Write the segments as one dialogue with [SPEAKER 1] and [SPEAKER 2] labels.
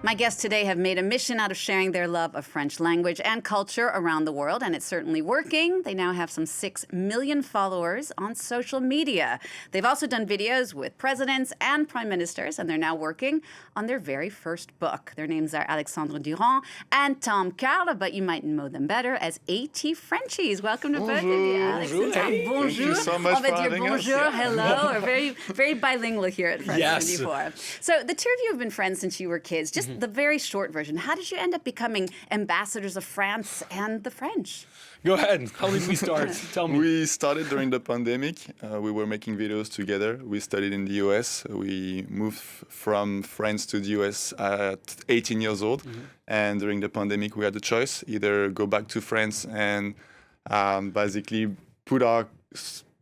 [SPEAKER 1] My guests today have made a mission out of sharing their love of French language and culture around the world, and it's certainly working. They now have some 6 million followers on social media. They've also done videos with presidents and prime ministers, and they're now working on their very first book. Their names are Alexandre Durand and Tom Carle, but you might know them better as AT Frenchies. Welcome to both of you, Alex and Tom.
[SPEAKER 2] Hey,
[SPEAKER 1] bonjour.
[SPEAKER 2] thank you so much for having us.
[SPEAKER 1] Bonjour, hello. We're very bilingual here at French 24. So the two of you have been friends since you were kids. Just the very short version. How did you end up becoming ambassadors of France and the French?
[SPEAKER 3] Go ahead. How did we start? Tell me.
[SPEAKER 2] We started during the pandemic. We were making videos together. We studied in the US. We moved from France to the US at 18 years old. And during the pandemic, we had a choice, either go back to France and basically put our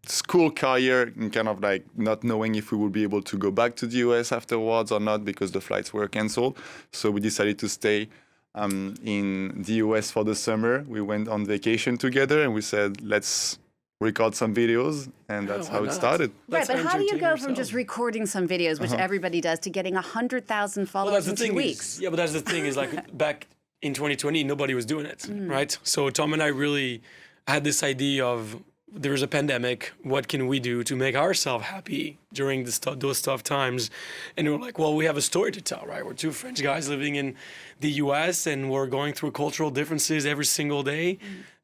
[SPEAKER 2] school career in kind of like not knowing if we would be able to go back to the US afterwards or not because the flights were canceled. So we decided to stay in the US for the summer. We went on vacation together and we said, let's record some videos, and that's how it started.
[SPEAKER 1] Right, but how do you go from just recording some videos, which everybody does, to getting 100,000 followers in 2 weeks?
[SPEAKER 3] But that's the thing is like back in 2020, nobody was doing it, right? So Tom and I really had this idea of there was a pandemic. What can we do to make ourselves happy during those tough times? And we're like, well, we have a story to tell, right? We're two French guys living in the US and we're going through cultural differences every single day.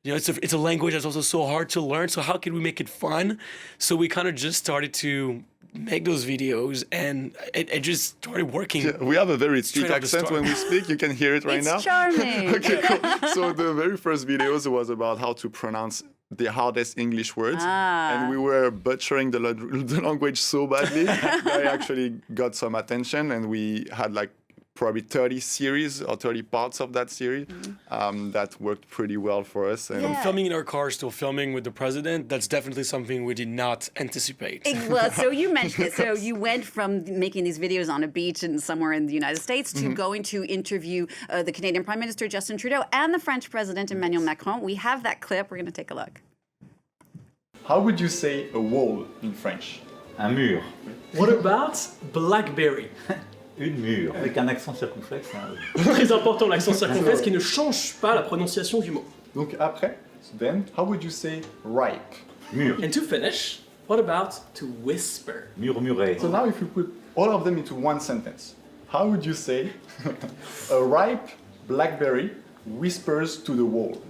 [SPEAKER 3] You know, it's a language that's also so hard to learn. So how can we make it fun? So we kind of just started to make those videos and it just started working.
[SPEAKER 2] Yeah, we have a very thick accent when we speak. You can hear it right now.
[SPEAKER 1] It's charming.
[SPEAKER 2] Okay, cool. So the very first videos was about how to pronounce the hardest English words. And we were butchering the language so badly that I actually got some attention, and we had like probably 30 series or 30 parts of that series that worked pretty well for us. And
[SPEAKER 3] From filming in our cars to filming with the president, that's definitely something we did not anticipate.
[SPEAKER 1] Well, so you mentioned it. So you went from making these videos on a beach and somewhere in the United States to going to interview the Canadian Prime Minister Justin Trudeau and the French President Emmanuel Macron. We have that clip. We're going to take a look.
[SPEAKER 2] how would you say a wall in French?
[SPEAKER 4] Un mur.
[SPEAKER 5] What about blackberry?
[SPEAKER 4] Une mur. Avec un accent circonflexe. Hein.
[SPEAKER 5] Très important, l'accent circonflexe qui ne change pas la prononciation du mot.
[SPEAKER 2] Donc après, then, how would you say ripe?
[SPEAKER 4] Mur.
[SPEAKER 5] And to finish, what about to whisper?
[SPEAKER 4] Murmurer.
[SPEAKER 2] So now if you put all of them into one sentence, how would you say a ripe blackberry whispers to the wall?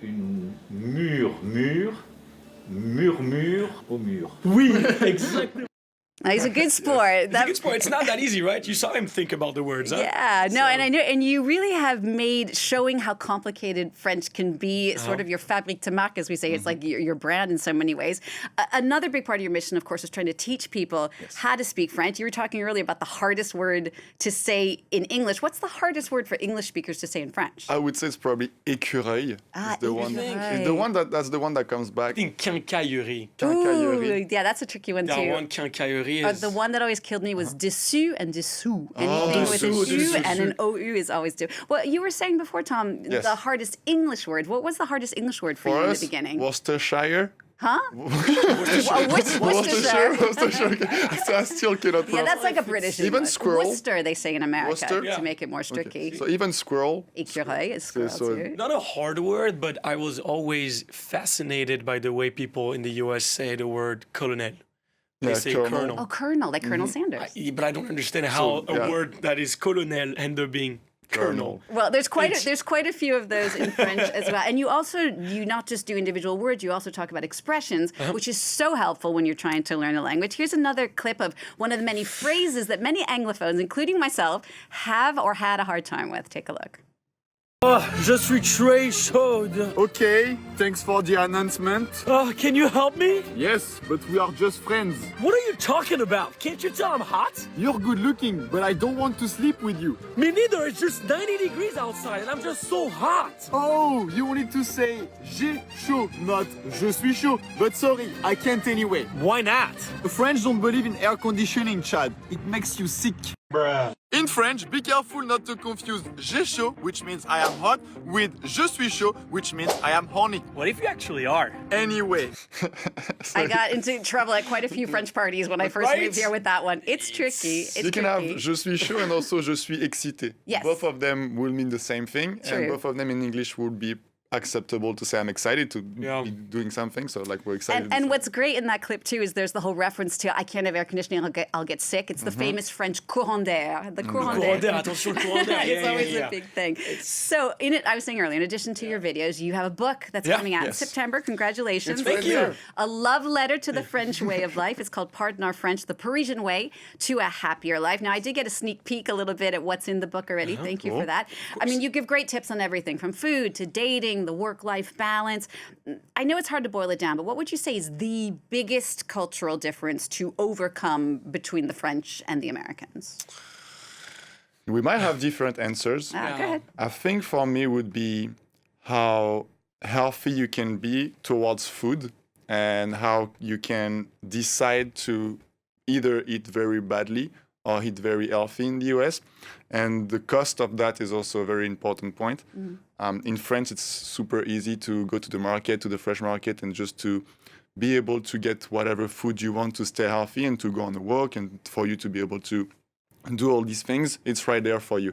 [SPEAKER 4] Une murmure au mur.
[SPEAKER 5] Oui, exactly.
[SPEAKER 1] He's a good sport.
[SPEAKER 3] It's a good sport. It's not that easy, right? You saw him think about the words, huh?
[SPEAKER 1] Yeah, no, and I know, and you really have made showing how complicated French can be sort of your fabrique de marque, as we say. It's like your brand in so many ways. Another big part of your mission, of course, is trying to teach people how to speak French. You were talking earlier about the hardest word to say in English. What's the hardest word for English speakers to say in French?
[SPEAKER 2] I would say it's probably écureuil. It's the one. It's the one that's the one that comes back.
[SPEAKER 3] I think quincaillerie.
[SPEAKER 1] Ooh, yeah, that's a tricky one
[SPEAKER 3] That
[SPEAKER 1] too.
[SPEAKER 3] one, quincaillerie, is...
[SPEAKER 1] The one that always killed me was dessous and dessous. Anything with a
[SPEAKER 3] dessous,
[SPEAKER 1] shu and an ou is always do. Well, you were saying before, Tom, the hardest English word. What was the hardest English word for you in the beginning?
[SPEAKER 2] Worcestershire.
[SPEAKER 1] Huh?
[SPEAKER 2] Worcestershire. So I still cannot pronounce.
[SPEAKER 1] Yeah, that's like a British
[SPEAKER 2] Even
[SPEAKER 1] English.
[SPEAKER 2] squirrel.
[SPEAKER 1] Worcester, they say in America,
[SPEAKER 2] Worcester?
[SPEAKER 1] to make it more tricky.
[SPEAKER 2] So even squirrel.
[SPEAKER 1] Écureuil is squirrel too.
[SPEAKER 3] Not a hard word, but I was always fascinated by the way people in the US say the word colonel. They say colonel.
[SPEAKER 1] Oh, Colonel, like Colonel Sanders.
[SPEAKER 3] But I don't understand how a word that is colonel ends up being colonel.
[SPEAKER 1] Well, there's quite a few of those in French as well. And you not just do individual words, you also talk about expressions, which is so helpful when you're trying to learn a language. Here's another clip of one of the many phrases that many Anglophones, including myself, have or had a hard time with. Take a look.
[SPEAKER 6] Oh, je suis très chaude.
[SPEAKER 7] Okay, thanks for the announcement.
[SPEAKER 6] Can you help me?
[SPEAKER 7] Yes, but we are just friends.
[SPEAKER 6] What are you talking about? Can't you tell I'm hot?
[SPEAKER 7] You're good looking, but I don't want to sleep with you.
[SPEAKER 6] Me neither. It's just 90 degrees outside and I'm just so hot.
[SPEAKER 7] Oh, you wanted to say j'ai chaud, not je suis chaud. But sorry, I can't anyway.
[SPEAKER 6] Why not?
[SPEAKER 7] The French don't believe in air conditioning, Chad. It makes you sick.
[SPEAKER 6] Bruh.
[SPEAKER 7] In French, French, be careful not to confuse j'ai chaud, which means I am hot, with je suis chaud, which means I am horny.
[SPEAKER 6] What if you actually are?
[SPEAKER 7] Anyway,
[SPEAKER 1] I got into trouble at quite a few French parties when I first
[SPEAKER 3] Right?
[SPEAKER 1] moved here with that one. It's tricky. It's
[SPEAKER 2] You can
[SPEAKER 1] tricky.
[SPEAKER 2] have je suis chaud and also je suis excité.
[SPEAKER 1] Yes.
[SPEAKER 2] Both of them will mean the same thing,
[SPEAKER 1] True.
[SPEAKER 2] and both of them in English would be acceptable to say I'm excited to
[SPEAKER 3] Yeah.
[SPEAKER 2] be doing something. So like we're excited.
[SPEAKER 1] And what's great in that clip too is there's the whole reference to I can't have air conditioning, I'll get sick. It's the famous French courant d'air. The courant
[SPEAKER 3] Courant
[SPEAKER 1] d'air.
[SPEAKER 3] d'air, attention, courant d'air.
[SPEAKER 1] It's
[SPEAKER 3] Yeah,
[SPEAKER 1] always
[SPEAKER 3] yeah,
[SPEAKER 1] a
[SPEAKER 3] yeah.
[SPEAKER 1] big thing. So in it, I was saying earlier, in addition to your videos, you have a book that's
[SPEAKER 3] Yeah.
[SPEAKER 1] coming out in
[SPEAKER 2] Yes.
[SPEAKER 1] September. Congratulations.
[SPEAKER 3] Thank you.
[SPEAKER 1] A love letter to the French way of life. It's called Pardonourfrench, the Parisian way to a happier life. Now, I did get a sneak peek a little bit at what's in the book already. Thank you for that. I mean, you give great tips on everything from food to dating, the work-life balance. I know it's hard to boil it down, but what would you say is the biggest cultural difference to overcome between the French and the Americans?
[SPEAKER 2] We might have different answers.
[SPEAKER 1] Go ahead.
[SPEAKER 2] I think for me would be how healthy you can be towards food and how you can decide to either eat very badly or eat very healthy in the US. And the cost of that is also a very important point. In France, it's super easy to go to the market, to the fresh market, and just to be able to get whatever food you want to stay healthy and to go on a walk and for you to be able to do all these things. It's right there for you.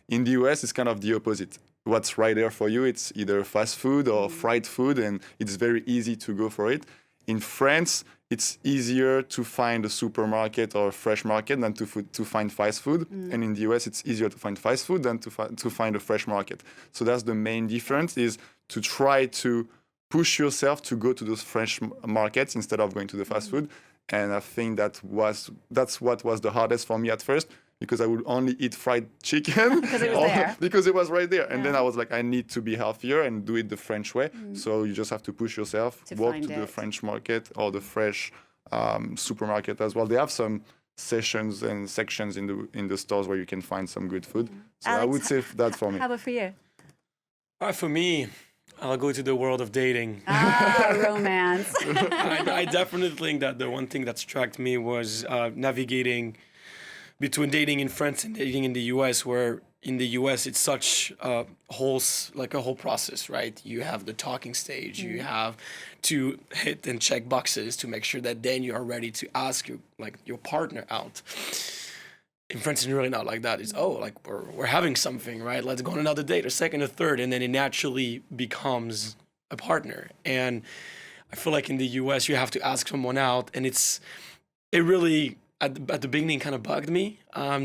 [SPEAKER 2] In the US, it's kind of the opposite. What's right there for you, it's either fast food or fried food, and it's very easy to go for it. In France, it's easier to find a supermarket or a fresh market than to find fast food. And in the US, it's easier to find fast food than to find a fresh market. So that's the main difference, is to try to push yourself to go to those fresh markets instead of going to the fast food. And I think that's what was the hardest for me at first, because I would only eat fried chicken
[SPEAKER 1] Because it was there.
[SPEAKER 2] because it was right there. And then I was like, I need to be healthier and do it the French way. So you just have to push yourself,
[SPEAKER 1] To
[SPEAKER 2] walk
[SPEAKER 1] find
[SPEAKER 2] to the
[SPEAKER 1] it.
[SPEAKER 2] French market or the fresh supermarket as well. They have some sessions and sections in the stores where you can find some good food. So I
[SPEAKER 1] Alex,
[SPEAKER 2] would say that for me.
[SPEAKER 1] How about for you?
[SPEAKER 3] For me, I'll go to the world of dating.
[SPEAKER 1] Romance.
[SPEAKER 3] I definitely think that the one thing that struck me was navigating between dating in France and dating in the US, where in the US it's such a whole process, right? You have the talking stage, you have to hit and check boxes to make sure that then you are ready to ask your partner out. In France, it's really not like that. It's we're having something, right? Let's go on another date, a second, a third, and then it naturally becomes a partner. And I feel like in the US, you have to ask someone out, and it really at the beginning kind of bugged me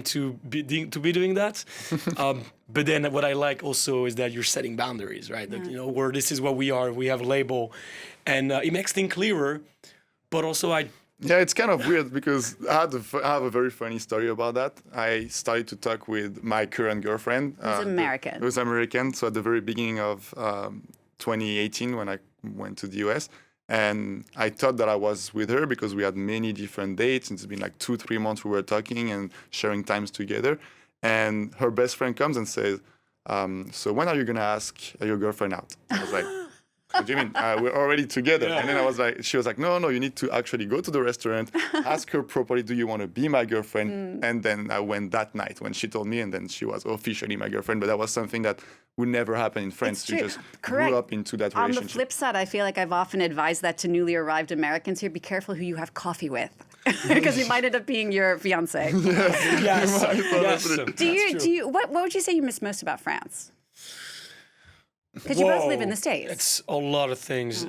[SPEAKER 3] to be doing that. But then what I like also is that you're setting boundaries, right? That, where this is what we are, we have a label, and it makes things clearer. But also
[SPEAKER 2] Yeah, it's kind of weird because I have a very funny story about that. I started to talk with my current girlfriend.
[SPEAKER 1] Who's American.
[SPEAKER 2] Who's American. So at the very beginning of 2018, when I went to the US, and I thought that I was with her because we had many different dates. It's been like 2-3 months we were talking and sharing times together. And her best friend comes and says, so when are you going to ask your girlfriend out? I was like, what do you mean? We're already together.
[SPEAKER 3] Yeah.
[SPEAKER 2] And then she was like, no, you need to actually go to the restaurant, ask her properly, do you want to be my girlfriend? And then I went that night when she told me, and then she was officially my girlfriend. But that was something that would never happen in France.
[SPEAKER 1] It's
[SPEAKER 2] You
[SPEAKER 1] true.
[SPEAKER 2] just
[SPEAKER 1] Correct.
[SPEAKER 2] grew up into that
[SPEAKER 1] On the
[SPEAKER 2] relationship.
[SPEAKER 1] flip side, I feel like I've often advised that to newly arrived Americans here, be careful who you have coffee with. Because it might end up being your fiance.
[SPEAKER 3] yes.
[SPEAKER 1] Do you what would you say you miss most about France? Because you both live in the States.
[SPEAKER 3] It's a lot of things.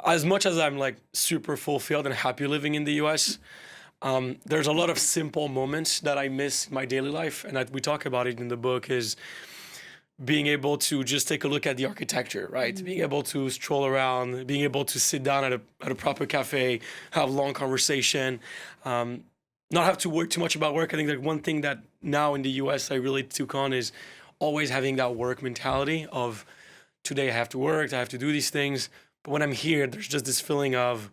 [SPEAKER 3] As much as I'm super fulfilled and happy living in the US, there's a lot of simple moments that I miss in my daily life, and we talk about it in the book, is being able to just take a look at the architecture, right? Being able to stroll around, being able to sit down at a proper cafe, have long conversation, not have to worry too much about work. I think one thing that now in the US I really took on is always having that work mentality of today I have to work, I have to do these things. But when I'm here, there's just this feeling of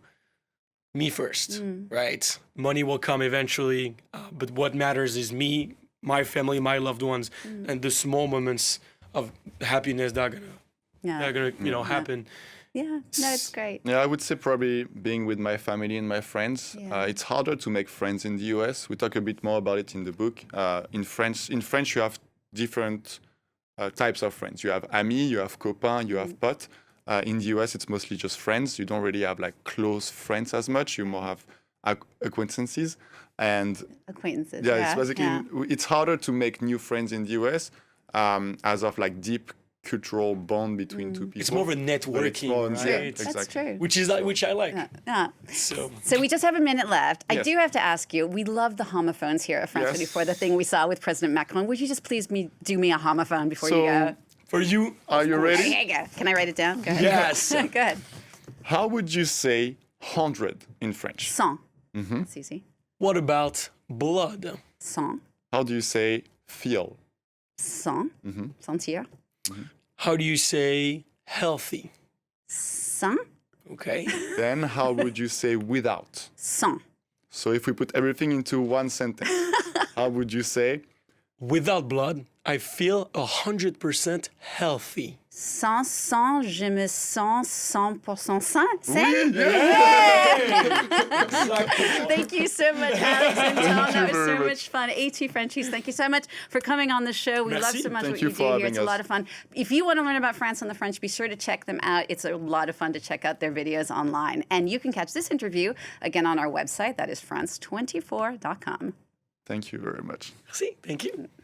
[SPEAKER 3] me first, right? Money will come eventually, but what matters is me, my family, my loved ones, and the small moments of happiness that are gonna happen
[SPEAKER 1] Yeah, no, it's great.
[SPEAKER 2] Yeah, I would say probably being with my family and my friends.
[SPEAKER 1] Yeah.
[SPEAKER 2] It's harder to make friends in the US. We talk a bit more about it in the book. In French, you have different types of friends. You have amis, you have copains, you have potes. In the US, it's mostly just friends. You don't really have like close friends as much. You more have acquaintances. And
[SPEAKER 1] Acquaintances.
[SPEAKER 2] yeah, it's basically it's harder to make new friends in the US as of like deep cultural bond between two people.
[SPEAKER 3] It's more of a
[SPEAKER 2] But it's
[SPEAKER 3] networking,
[SPEAKER 2] more-
[SPEAKER 3] right?
[SPEAKER 2] yeah,
[SPEAKER 1] That's
[SPEAKER 2] exactly.
[SPEAKER 1] true.
[SPEAKER 3] Which I like.
[SPEAKER 1] Yeah.
[SPEAKER 3] So
[SPEAKER 1] So we just have a minute left. I
[SPEAKER 2] Yes.
[SPEAKER 1] do have to ask you, we love the homophones here at France
[SPEAKER 2] Yes.
[SPEAKER 1] 24, the thing we saw with President Macron. Would you just please do me a homophone before you
[SPEAKER 2] So-
[SPEAKER 1] go?
[SPEAKER 3] for you,
[SPEAKER 2] Are you ready?
[SPEAKER 1] Here you go. Can I write it down? Go ahead.
[SPEAKER 3] yes.
[SPEAKER 1] Go ahead.
[SPEAKER 2] How would you say 100 in French?
[SPEAKER 1] 100. That's easy.
[SPEAKER 3] What about blood?
[SPEAKER 1] 100.
[SPEAKER 2] How do you say feel?
[SPEAKER 1] 100. Sentir.
[SPEAKER 3] How do you say healthy?
[SPEAKER 1] 100.
[SPEAKER 3] Okay.
[SPEAKER 2] Then how would you say without?
[SPEAKER 1] 100.
[SPEAKER 2] So if we put everything into one sentence, how would you say
[SPEAKER 3] Without blood, I feel 100% healthy.
[SPEAKER 1] Sans sang, je me sens 100% sain. Sain? Thank you so much, Alex and Tom. That was so
[SPEAKER 2] very much.
[SPEAKER 1] much fun. AT Frenchies, thank you so much for coming on the show. We love
[SPEAKER 3] Merci.
[SPEAKER 1] so much
[SPEAKER 2] Thank
[SPEAKER 1] what
[SPEAKER 2] you
[SPEAKER 1] you
[SPEAKER 2] for
[SPEAKER 1] do here.
[SPEAKER 2] having
[SPEAKER 1] It's a
[SPEAKER 2] us.
[SPEAKER 1] lot of fun. If you want to learn about France and the French, be sure to check them out. It's a lot of fun to check out their videos online. And you can catch this interview again on our website. That is France24.com.
[SPEAKER 2] thank you very much?
[SPEAKER 3] Merci. Thank you.